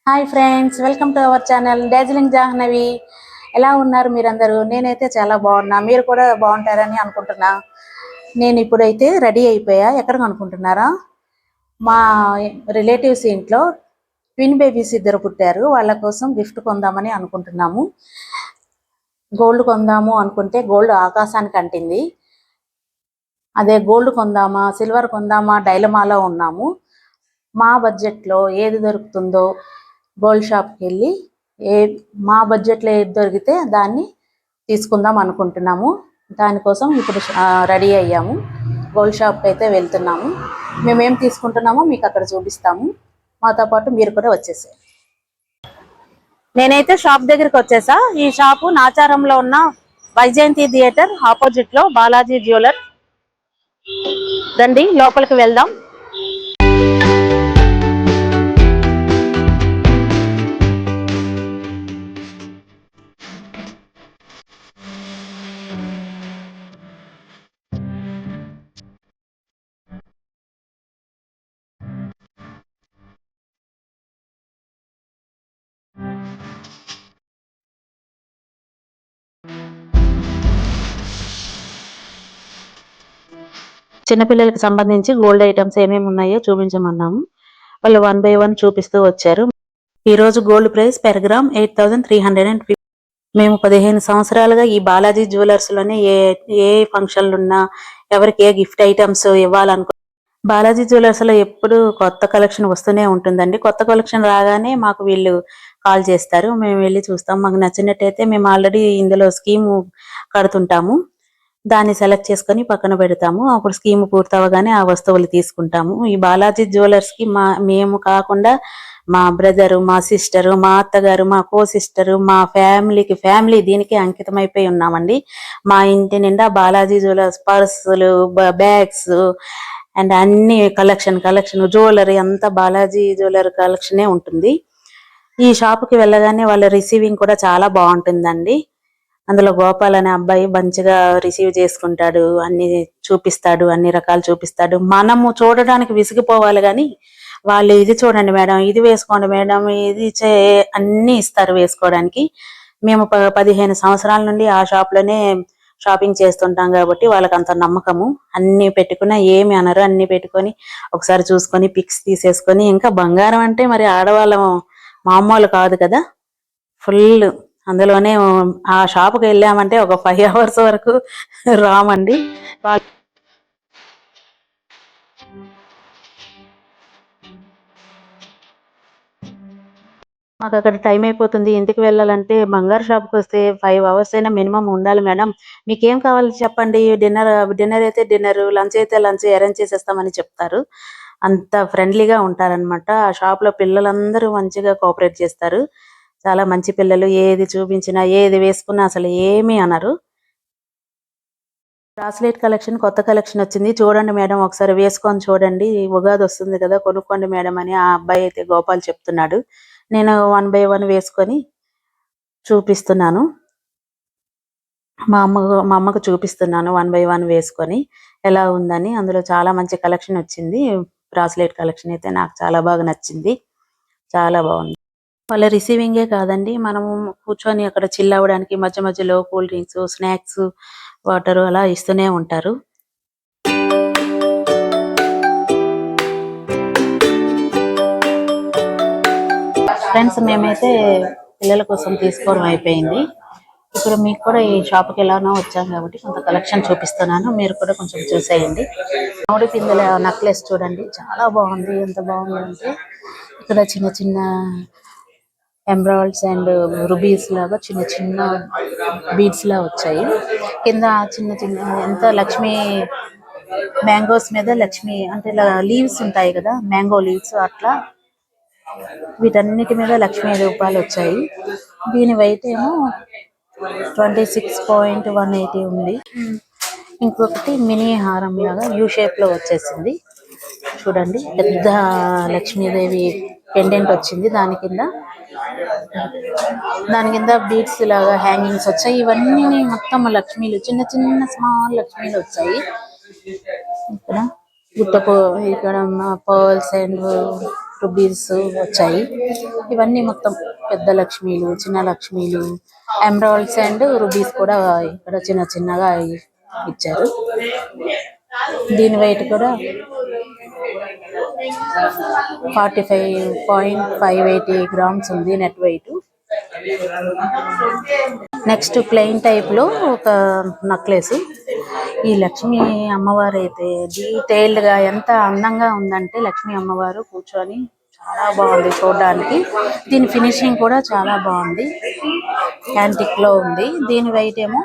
Hi friends, welcome to our channel Darjeeling Jahnavi. ఎలా ఉన్నారు మీరందరూ? నేనైతే చాలా బాగున్నా, మీరు కూడా బాగుంటారని అనుకుంటున్నా. నేను ఇప్పుడైతే రెడీ అయిపోయా. ఎక్కడికి అనుకుంటున్నారా? మా రిలేటివ్స్ ఇంట్లో ట్విన్ బేబీస్ ఇద్దరు పుట్టారు. వాళ్ళ కోసం గిఫ్ట్ కొందామని అనుకుంటున్నాము. గోల్డ్ కొందాము అనుకుంటే గోల్డ్ ఆకాశానికి అంటింది. అదే గోల్డ్ కొందామా సిల్వర్ కొందామా డైలమాలో ఉన్నాము. మా బడ్జెట్లో ఏది దొరుకుతుందో గోల్డ్ షాప్కి వెళ్ళి మా బడ్జెట్లో ఏది దొరికితే దాన్ని తీసుకుందాం అనుకుంటున్నాము. దానికోసం ఇప్పుడు రెడీ అయ్యాము. గోల్డ్ షాప్కి అయితే వెళ్తున్నాము. మేమేం తీసుకుంటున్నామో మీకు అక్కడ చూపిస్తాము. మాతో పాటు మీరు కూడా వచ్చేసారు. నేనైతే షాప్ దగ్గరికి వచ్చేసా. ఈ షాపు నాచారంలో ఉన్న వైజయంతి థియేటర్ ఆపోజిట్లో బాలాజీ జ్యువెలర్. రండి లోపలికి వెళ్దాం. చిన్నపిల్లలకి సంబంధించి గోల్డ్ ఐటమ్స్ ఏమేమి ఉన్నాయో చూపించమన్నాము. వాళ్ళు 1 by 1 చూపిస్తూ వచ్చారు. ఈ రోజు గోల్డ్ ప్రైస్ పెర్ గ్రామ్ 8,350. మేము 15 సంవత్సరాలుగా ఈ బాలాజీ జ్యువెలర్స్ లోనే ఏ ఫంక్షన్లు ఉన్నా, ఎవరికి ఏ గిఫ్ట్ ఐటమ్స్ ఇవ్వాలనుకో బాలాజీ జ్యువెలర్స్ లో ఎప్పుడు కొత్త కలెక్షన్ వస్తూనే ఉంటుందండి. కొత్త కలెక్షన్ రాగానే మాకు వీళ్ళు కాల్ చేస్తారు. మేము వెళ్ళి చూస్తాం. మాకు నచ్చినట్టయితే మేము ఆల్రెడీ ఇందులో స్కీమ్ కడుతుంటాము. దాన్ని సెలెక్ట్ చేసుకొని పక్కన పెడతాము. అప్పుడు స్కీమ్ పూర్తవగానే ఆ వస్తువులు తీసుకుంటాము. ఈ బాలాజీ జ్యువెలర్స్ కి మేము కాకుండా మా బ్రదరు, మా సిస్టరు, మా అత్తగారు, మా కో సిస్టరు, మా ఫ్యామిలీ దీనికి అంకితం అయిపోయి ఉన్నామండి. మా ఇంటి నిండా బాలాజీ జ్యువెలర్స్ పర్సులు, బ్యాగ్స్ అండ్ అన్ని కలెక్షన్ జ్యువెలరీ అంతా బాలాజీ జ్యువెలరీ కలెక్షనే ఉంటుంది. ఈ షాపుకి వెళ్ళగానే వాళ్ళ రిసీవింగ్ కూడా చాలా బాగుంటుందండి. అందులో గోపాల్ అనే అబ్బాయి మంచిగా రిసీవ్ చేసుకుంటాడు, అన్ని చూపిస్తాడు, అన్ని రకాలు చూపిస్తాడు. మనము చూడడానికి విసిగిపోవాలి కానీ వాళ్ళు ఇది చూడండి మేడం, ఇది వేసుకోండి మేడం, ఇది అన్ని ఇస్తారు వేసుకోవడానికి. మేము 15 సంవత్సరాల నుండి ఆ షాప్ లోనే షాపింగ్ చేస్తుంటాం కాబట్టి వాళ్ళకి అంత నమ్మకము. అన్ని పెట్టుకున్నా ఏమి అనరు. అన్ని పెట్టుకొని ఒకసారి చూసుకొని పిక్స్ తీసేసుకొని, ఇంకా బంగారం అంటే మరి ఆడవాళ్ళం మామూలు కాదు కదా. ఫుల్ అందులోనే ఆ షాపుకి వెళ్ళామంటే ఒక 5 hours వరకు రామండి. మాకు అక్కడ టైం అయిపోతుంది. ఇంటికి వెళ్ళాలంటే బంగారు షాప్కి వస్తే 5 hours అయినా మినిమం ఉండాలి మేడం. మీకేం కావాలి చెప్పండి, డిన్నర్ అయితే డిన్నర్, లంచ్ అయితే లంచ్ అరేంజ్ చేసేస్తామని చెప్తారు. అంత ఫ్రెండ్లీగా ఉంటారనమాట. ఆ షాప్ లో పిల్లలందరూ మంచిగా కోఆపరేట్ చేస్తారు. చాలా మంచి పిల్లలు. ఏది చూపించినా ఏది వేసుకున్నా అసలు ఏమీ అనరు. బ్రాస్లెట్ కలెక్షన్ కొత్త కలెక్షన్ వచ్చింది, చూడండి మేడం, ఒకసారి వేసుకొని చూడండి, ఉగాది వస్తుంది కదా, కొనుక్కోండి మేడం అని ఆ అబ్బాయి అయితే గోపాల్ చెప్తున్నాడు. నేను 1 by 1 వేసుకొని చూపిస్తున్నాను. మా అమ్మకు చూపిస్తున్నాను 1 by 1 వేసుకొని ఎలా ఉందని. అందులో చాలా మంచి కలెక్షన్ వచ్చింది. బ్రాస్లెట్ కలెక్షన్ అయితే నాకు చాలా బాగా నచ్చింది. చాలా బాగుంది. వాళ్ళ రిసీవింగే కాదండి, మనము కూర్చొని అక్కడ చిల్ అవ్వడానికి మధ్య మధ్యలో కూల్ డ్రింక్స్, స్నాక్స్, వాటర్ అలా ఇస్తూనే ఉంటారు. ఫ్రెండ్స్, మేమైతే పిల్లల కోసం తీసుకోవడం అయిపోయింది. ఇప్పుడు మీకు కూడా ఈ షాప్కి ఎలానో వచ్చాం కాబట్టి కొంత కలెక్షన్ చూపిస్తున్నాను, మీరు కూడా కొంచెం చూసేయండి. మామిడి పిందెల నెక్లెస్ చూడండి, చాలా బాగుంది. ఎంత బాగుంది అంటే ఇక్కడ చిన్న చిన్న ఎమరాల్డ్స్ అండ్ రుబీస్ లాగా చిన్న చిన్న బీడ్స్ లా వచ్చాయి. కింద చిన్న చిన్న ఎంత లక్ష్మి మ్యాంగోస్ మీద లక్ష్మి అంటే లీవ్స్ ఉంటాయి కదా, మ్యాంగో లీవ్స్, అట్లా వీటన్నిటి మీద లక్ష్మీ రూపాలు వచ్చాయి. దీని వెయిట్ ఏమో 26.180 ఉంది. ఇంకొకటి మినీ హారం లాగా యూ షేప్ లో వచ్చేసింది. చూడండి, పెద్ద లక్ష్మీదేవి పెండెంట్ వచ్చింది. దాని కింద బీడ్స్ లాగా హ్యాంగింగ్స్ వచ్చాయి. ఇవన్నీ మొత్తం లక్ష్మీలు, చిన్న చిన్న స్మాల్ లక్ష్మీలు వచ్చాయి. ఇక్కడ ఇక్కడ పర్ల్స్ అండ్ రుబీస్ వచ్చాయి. ఇవన్నీ మొత్తం పెద్ద లక్ష్మీలు, చిన్న లక్ష్మీలు, ఎమరాల్డ్స్ అండ్ రుబీస్ కూడా ఇక్కడ చిన్న చిన్నగా ఇచ్చారు. దీని వెయిట్ కూడా 45.580 grams ఉంది net weight. Next plain type లో ఒక నెక్లెస్. ఈ లక్ష్మీ అమ్మవారు అయితే డీటెయిల్డ్ గా ఎంత అందంగా ఉందంటే లక్ష్మీ అమ్మవారు కూర్చొని చాలా బాగుంది చూడడానికి. దీని ఫినిషింగ్ కూడా చాలా బాగుంది, యాంటిక్ లో ఉంది. దీని వెయిట్ ఏమో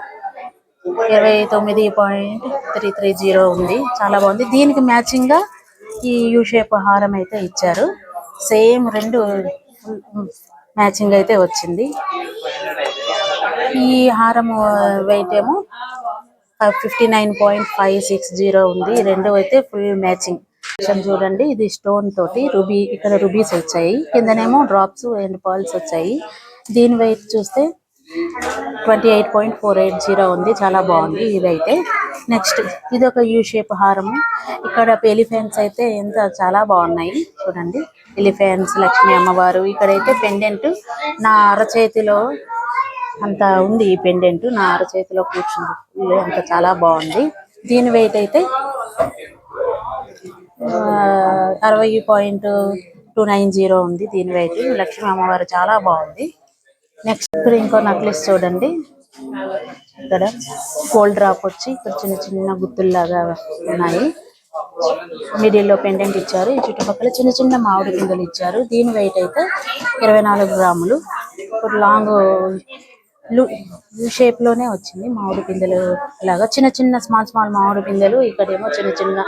29.330 ఉంది, చాలా బాగుంది. దీనికి మ్యాచింగ్ గా ఈ యూ షేప్ హారం అయితే ఇచ్చారు. సేమ్ రెండు మ్యాచింగ్ అయితే వచ్చింది. ఈ హారం వెయిట్ ఏమో 59.560 ఉంది. రెండు అయితే ఫుల్ మ్యాచింగ్. చూడండి, ఇది స్టోన్ తోటి ఇక్కడ రుబీస్ వచ్చాయి, కిందనేమో డ్రాప్స్ అండ్ పర్ల్స్ వచ్చాయి. దీని వెయిట్ చూస్తే 28.480 ఉంది, చాలా బాగుంది ఇదైతే. నెక్స్ట్ ఇది ఒక యూ షేప్ హారము. ఇక్కడ ఎలిఫెంట్స్ అయితే చాలా బాగున్నాయి చూడండి. ఎలిఫెంట్స్, లక్ష్మీ అమ్మవారు. ఇక్కడైతే పెండెంట్ నా అరచేతిలో అంత ఉంది. ఈ పెండెంట్ నా అరచేతిలో కూర్చుంది, అంత చాలా బాగుంది. దీని వెయిట్ అయితే 60.290 ఉంది దీని వెయిట్. లక్ష్మీ అమ్మవారు చాలా బాగుంది. నెక్స్ట్ ఇక్కడ ఇంకో నెక్లెస్ చూడండి. ఇక్కడ గోల్డ్ డ్రాప్ వచ్చి ఇక్కడ చిన్న చిన్న గుత్తుల్లాగా ఉన్నాయి. మిడిల్ లో పెండెంట్ ఇచ్చారు. ఈ చుట్టుపక్కల చిన్న చిన్న మామిడి పిందెలు ఇచ్చారు. దీని వెయిట్ అయితే 24 గ్రాములు. ఇప్పుడు లాంగ్ యూ షేప్ లోనే వచ్చింది. మామిడి పిందెలు లాగా చిన్న చిన్న స్మాల్ మామిడి పిందెలు. ఇక్కడేమో చిన్న చిన్న.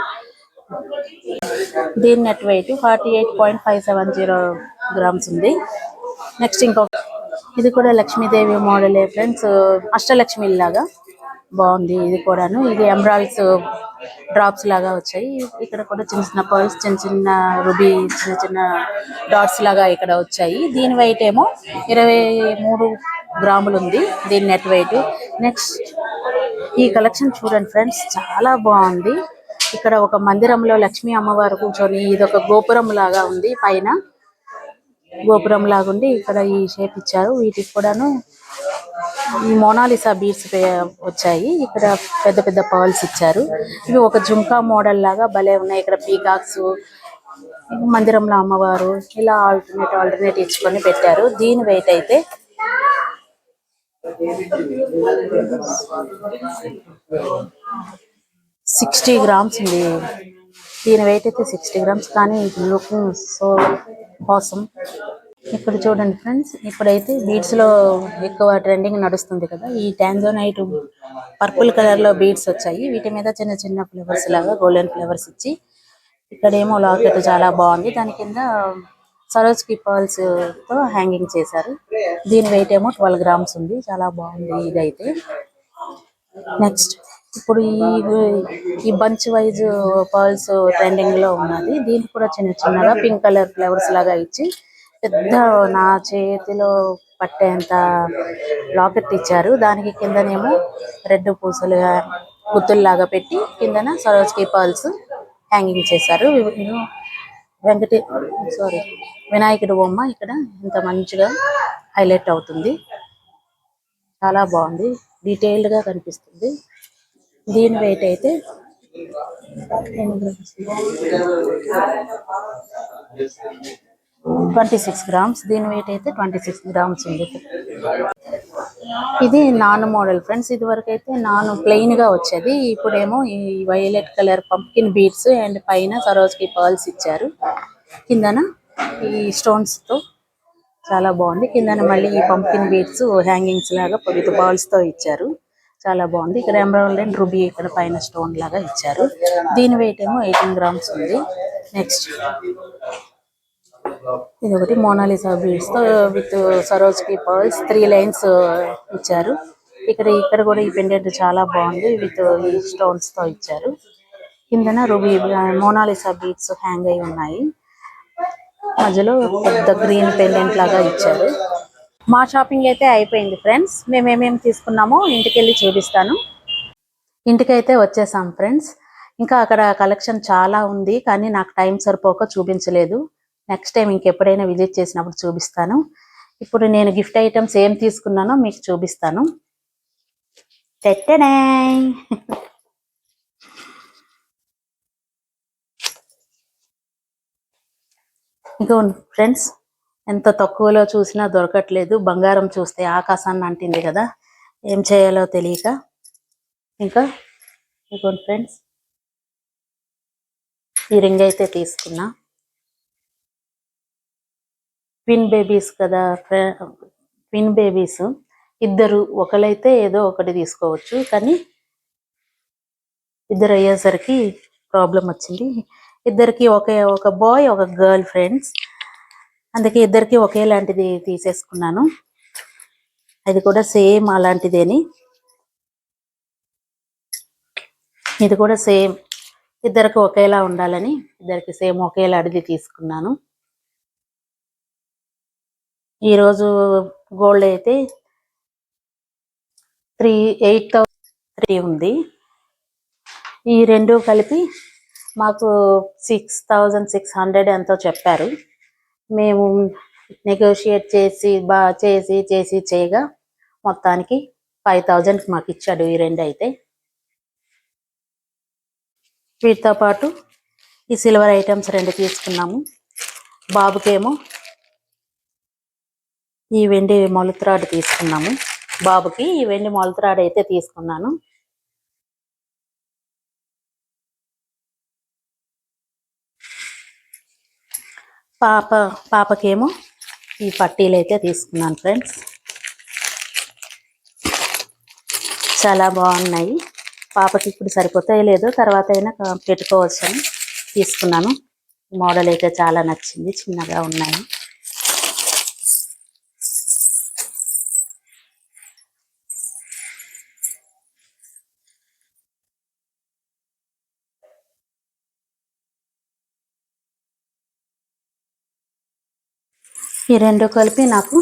దీని నెట్ వెయిట్ 48.570 గ్రామ్స్ ఉంది. నెక్స్ట్ ఇంకొక, ఇది కూడా లక్ష్మీదేవి మోడలే ఫ్రెండ్స్, అష్టలక్ష్మి లాగా బాగుంది ఇది కూడాను. ఇది ఎమరాల్డ్స్ డ్రాప్స్ లాగా వచ్చాయి. ఇక్కడ కూడా చిన్న చిన్న పర్ల్స్, చిన్న చిన్న రుబీ, చిన్న చిన్న డాట్స్ లాగా ఇక్కడ వచ్చాయి. దీని వెయిట్ ఏమో 23 గ్రాములు ఉంది దీని నెట్ వెయిట్. నెక్స్ట్ ఈ కలెక్షన్ చూడండి ఫ్రెండ్స్, చాలా బాగుంది. ఇక్కడ ఒక మందిరంలో లక్ష్మీ అమ్మవారు కూర్చొని, ఇది ఒక గోపురం లాగా ఉంది, పైన గోపురం లాగుండి ఇక్కడ ఈ షేప్ ఇచ్చారు. వీటికి కూడాను ఈ మోనాలిసా బీడ్స్ వచ్చాయి. ఇక్కడ పెద్ద పెద్ద పర్ల్స్ ఇచ్చారు. ఇవి ఒక జుంకా మోడల్ లాగా భలే ఉన్నాయి. ఇక్కడ పీకాక్స్, మందిరంలో అమ్మవారు ఇలా ఆల్టర్నేట్ ఇచ్చుకొని పెట్టారు. దీని వెయిట్ అయితే 60 గ్రామ్స్ ఉంది. దీని వెయిట్ అయితే 60 గ్రామ్స్, కానీ లుకింగ్ సో ఆసమ్. ఇక్కడ చూడండి ఫ్రెండ్స్, ఇప్పుడైతే బీడ్స్ లో ఎక్కువ ట్రెండింగ్ నడుస్తుంది కదా, ఈ టాంజోనైట్ పర్పుల్ కలర్ లో బీడ్స్ వచ్చాయి. వీటి మీద చిన్న చిన్న ఫ్లవర్స్ లాగా గోల్డెన్ ఫ్లవర్స్ ఇచ్చి, ఇక్కడేమో లాకెట్ చాలా బాగుంది. దాని కింద సరోజ్కి పర్ల్స్ తో హ్యాంగింగ్ చేశారు. దీని వెయిట్ ఏమో 12 గ్రామ్స్ ఉంది, చాలా బాగుంది ఇదైతే. నెక్స్ట్ ఇప్పుడు ఈ బంచ్ వైజ్ పర్ల్స్ ట్రెండింగ్ లో ఉన్నది. దీనికి కూడా చిన్న చిన్నగా పింక్ కలర్ ఫ్లవర్స్ లాగా ఇచ్చి పెద్ద నా చేతిలో పట్టేంత లాకెట్ ఇచ్చారు. దానికి కిందనేమో రెడ్ పూసలు గుత్తుల్లాగా పెట్టి కిందన సరోజ్కి పర్ల్స్ హ్యాంగింగ్ చేశారు. వినాయకుడు బొమ్మ ఇక్కడ ఇంత మంచిగా హైలైట్ అవుతుంది, చాలా బాగుంది, డీటెయిల్డ్ గా కనిపిస్తుంది. దీని వెయిట్ అయితే 26 గ్రామ్స్. దీని వెయిట్ అయితే 26 గ్రామ్స్ ఉంది. ఇది నాన్ మోడల్ ఫ్రెండ్స్. ఇది వరకు అయితే నాన్ ప్లెయిన్ గా వచ్చేది. ఇప్పుడేమో ఈ violet colour pumpkin beads and పైన సరోజ్కి పర్ల్స్ ఇచ్చారు. కిందన ఈ స్టోన్స్ తో చాలా బాగుంది. కిందన మళ్ళీ ఈ పంప్కిన్ బీడ్స్ హ్యాంగింగ్స్ లాగా విత్ పర్ల్స్ తో ఇచ్చారు, చాలా బాగుంది. ఇక్కడ ఎమరాల్డ్ అండ్ రూబీ ఇక్కడ పైన స్టోన్ లాగా ఇచ్చారు. దీని వెయిట్ ఏమో 18 గ్రామ్స్ ఉంది. నెక్స్ట్ ఇది ఒకటి మోనాలిసా బీడ్స్ తో విత్ సరోజ్కి పర్ల్స్ 3 లైన్స్ ఇచ్చారు. ఇక్కడ కూడా ఈ పెండెంట్ చాలా బాగుంది, విత్ ఈ స్టోన్స్ తో ఇచ్చారు. కిందన రూబీ మోనాలిసా బీడ్స్ హ్యాంగ్ అయి ఉన్నాయి. మధ్యలో పెద్ద గ్రీన్ పెండెంట్ లాగా ఇచ్చారు. మా షాపింగ్ అయితే అయిపోయింది ఫ్రెండ్స్. మేము ఏమేమి తీసుకున్నామో ఇంటికి వెళ్ళి చూపిస్తాను. ఇంటికైతే వచ్చేసాం ఫ్రెండ్స్. ఇంకా అక్కడ కలెక్షన్ చాలా ఉంది, కానీ నాకు టైం సరిపోక చూపించలేదు. నెక్స్ట్ టైం ఇంకెప్పుడైనా విజిట్ చేసినప్పుడు చూపిస్తాను. ఇప్పుడు నేను గిఫ్ట్ ఐటమ్స్ ఏం తీసుకున్నానో మీకు చూపిస్తాను. టెట్టెడాయ్! ఇగో ఫ్రెండ్స్, ఎంత తక్కువలో చూసినా దొరకట్లేదు. బంగారం చూస్తే ఆకాశాన్ని అంటింది కదా, ఏం చేయాలో తెలియక. ఇంకా ఇగోండి ఫ్రెండ్స్, ఈ రింగ్ అయితే తీసుకున్నా. ట్విన్ బేబీస్ కదా, ట్విన్ బేబీస్ ఇద్దరు, ఒకరైతే ఏదో ఒకటి తీసుకోవచ్చు, కానీ ఇద్దరు అయ్యేసరికి ప్రాబ్లం వచ్చింది. ఇద్దరికి ఒక బాయ్ ఒక గర్ల్ ఫ్రెండ్స్, అందుకే ఇద్దరికి ఒకేలాంటిది తీసేసుకున్నాను. అది కూడా సేమ్ అలాంటిదేని, ఇది కూడా సేమ్ ఇద్దరికి ఒకేలా ఉండాలని ఇద్దరికి సేమ్ ఒకేలాంటిది తీసుకున్నాను. ఈరోజు గోల్డ్ అయితే 8,003 ఉంది. ఈ రెండు కలిపి మాకు 6,600 ఎంతో చెప్పారు. మేము నెగోషియేట్ చేసి చేయగా మొత్తానికి 5,000 మాకు ఇచ్చాడు ఈ రెండు. అయితే వీటితో పాటు ఈ సిల్వర్ ఐటమ్స్ రెండు తీసుకున్నాము. బాబుకేమో ఈ వెండి మొలత్రాడు తీసుకున్నాము. బాబుకి ఈ వెండి మొలత్రాడు అయితే తీసుకున్నాను. పాపకేమో ఈ పట్టీలు అయితే తీసుకున్నాను ఫ్రెండ్స్. చాలా బాగున్నాయి. పాపకి ఇప్పుడు సరిపోతాయి లేదో తర్వాత అయినా పెట్టుకోవచ్చని తీసుకున్నాను. మోడల్ అయితే చాలా నచ్చింది, చిన్నగా ఉన్నాయి. ఈ రెండు కలిపి నాకు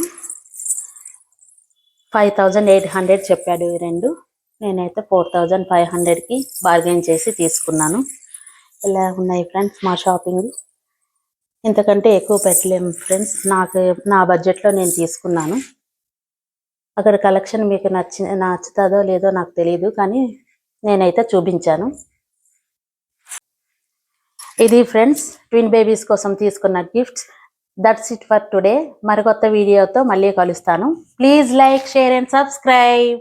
5,800 చెప్పాడు ఈ రెండు. నేనైతే 4,500కి బార్గెన్ చేసి తీసుకున్నాను. ఇలా ఉన్నాయి ఫ్రెండ్స్ మా షాపింగ్. ఇంతకంటే ఎక్కువ పెట్టలేము ఫ్రెండ్స్. నా బడ్జెట్లో నేను తీసుకున్నాను. అక్కడ కలెక్షన్ మీకు నచ్చుతుందో లేదో నాకు తెలియదు, కానీ నేనైతే చూపించాను. ఇది ఫ్రెండ్స్ ట్విన్ బేబీస్ కోసం తీసుకున్న gifts. That's it for today. మరికొత్త వీడియోతో మళ్ళీ కలుస్తాను. Please like, share and subscribe.